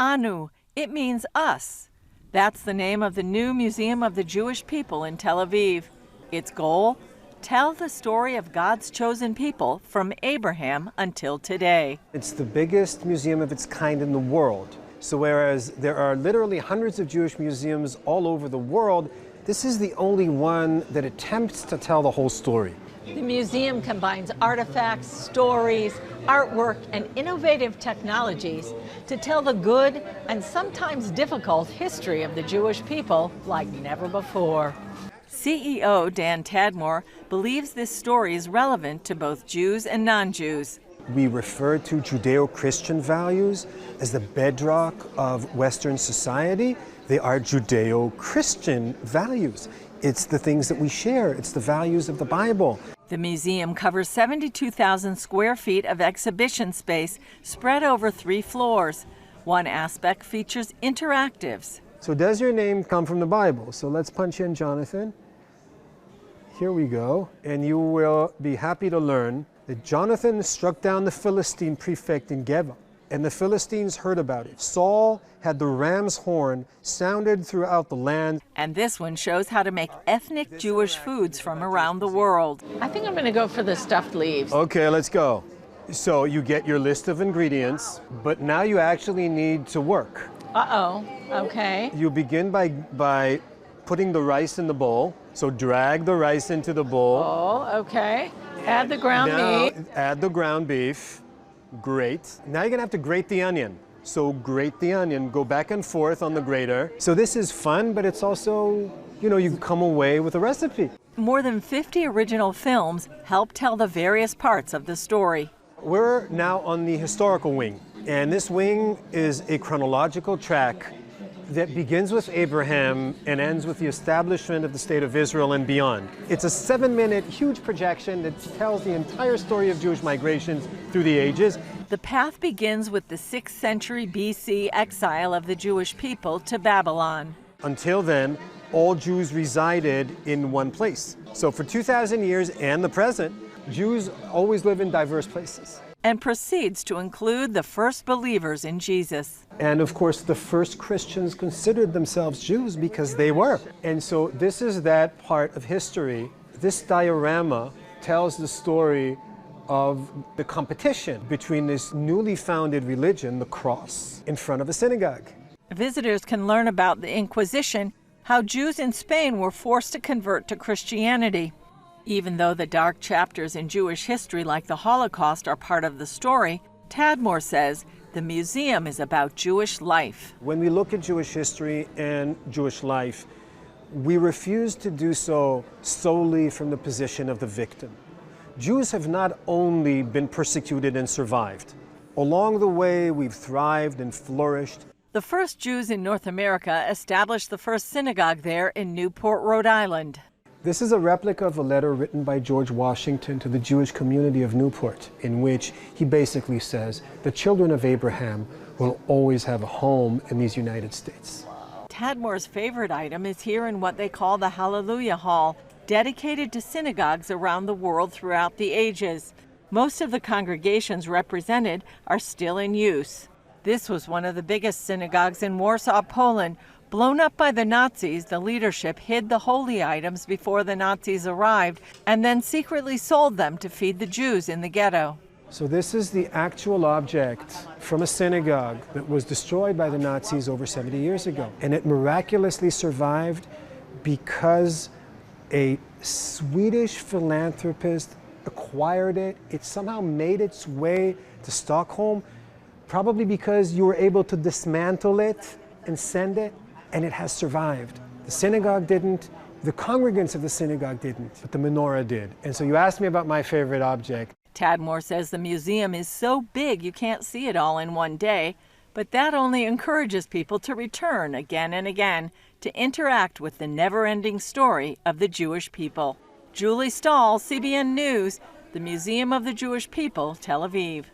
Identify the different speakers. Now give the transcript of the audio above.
Speaker 1: Anu. It means us. That's the name of the new Museum of the Jewish People in Tel Aviv. Its goal? Tell the story of God's chosen people from Abraham until today.
Speaker 2: It's the biggest museum of its kind in the world. So whereas there are literally hundreds of Jewish museums all over the world, this is the only one that attempts to tell the whole story.
Speaker 1: The museum combines artifacts, stories, artwork, and innovative technologies to tell the good and sometimes difficult history of the Jewish people like never before. CEO Dan Tadmor believes this story is relevant to both Jews and non-Jews.
Speaker 2: We refer to Judeo-Christian values as the bedrock of Western society. They are Judeo-Christian values. It's the things that we share. It's the values of the Bible.
Speaker 1: The museum covers 72,000 square feet of exhibition space spread over 3 floors. One aspect features interactives.
Speaker 2: So does your name come from the Bible? So let's punch in Jonathan. Here we go. And you will be happy to learn that Jonathan struck down the Philistine prefect in Geba, and the Philistines heard about it. Saul had the ram's horn sounded throughout the land.
Speaker 1: And this one shows how to make ethnic Jewish foods from around the world. I think I'm going to go for the stuffed leaves.
Speaker 2: Okay, let's go. So you get your list of ingredients, but now you actually need to work.
Speaker 1: Uh-oh, okay.
Speaker 2: You begin by putting the rice in the bowl. So drag the rice into the bowl.
Speaker 1: Oh, okay. Add the ground meat.
Speaker 2: Add the ground beef. Great. Now you're gonna have to grate the onion. So grate the onion, go back and forth on the grater. So this is fun, but it's also, you come away with a recipe.
Speaker 1: More than 50 original films help tell the various parts of the story.
Speaker 2: We're now on the historical wing, and this wing is a chronological track that begins with Abraham and ends with the establishment of the State of Israel and beyond. It's a 7-minute huge projection that tells the entire story of Jewish migrations through the ages.
Speaker 1: The path begins with the 6th century BC exile of the Jewish people to Babylon.
Speaker 2: Until then, all Jews resided in one place. So for 2,000 years and the present, Jews always live in diverse places.
Speaker 1: And proceeds to include the first believers in Jesus.
Speaker 2: And of course, the first Christians considered themselves Jews because they were. And so this is that part of history. This diorama tells the story of the competition between this newly founded religion, the cross, in front of a synagogue.
Speaker 1: Visitors can learn about the Inquisition, how Jews in Spain were forced to convert to Christianity. Even though the dark chapters in Jewish history like the Holocaust are part of the story, Tadmor says the museum is about Jewish life.
Speaker 2: When we look at Jewish history and Jewish life, we refuse to do so solely from the position of the victim. Jews have not only been persecuted and survived. Along the way, we've thrived and flourished.
Speaker 1: The first Jews in North America established the first synagogue there in Newport, Rhode Island.
Speaker 2: This is a replica of a letter written by George Washington to the Jewish community of Newport, in which he basically says the children of Abraham will always have a home in these United States.
Speaker 1: Tadmor's favorite item is here in what they call the Hallelujah Hall, dedicated to synagogues around the world throughout the ages. Most of the congregations represented are still in use. This was one of the biggest synagogues in Warsaw, Poland. Blown up by the Nazis, the leadership hid the holy items before the Nazis arrived and then secretly sold them to feed the Jews in the ghetto.
Speaker 2: So this is the actual object from a synagogue that was destroyed by the Nazis over 70 years ago. And it miraculously survived because a Swedish philanthropist acquired it. It somehow made its way to Stockholm, probably because you were able to dismantle it and send it. And it has survived. The synagogue didn't, the congregants of the synagogue didn't, but the menorah did. And so you asked me about my favorite object.
Speaker 1: Tadmor says the museum is so big you can't see it all in one day, but that only encourages people to return again and again to interact with the never-ending story of the Jewish people. Julie Stahl, CBN News, the Museum of the Jewish People, Tel Aviv.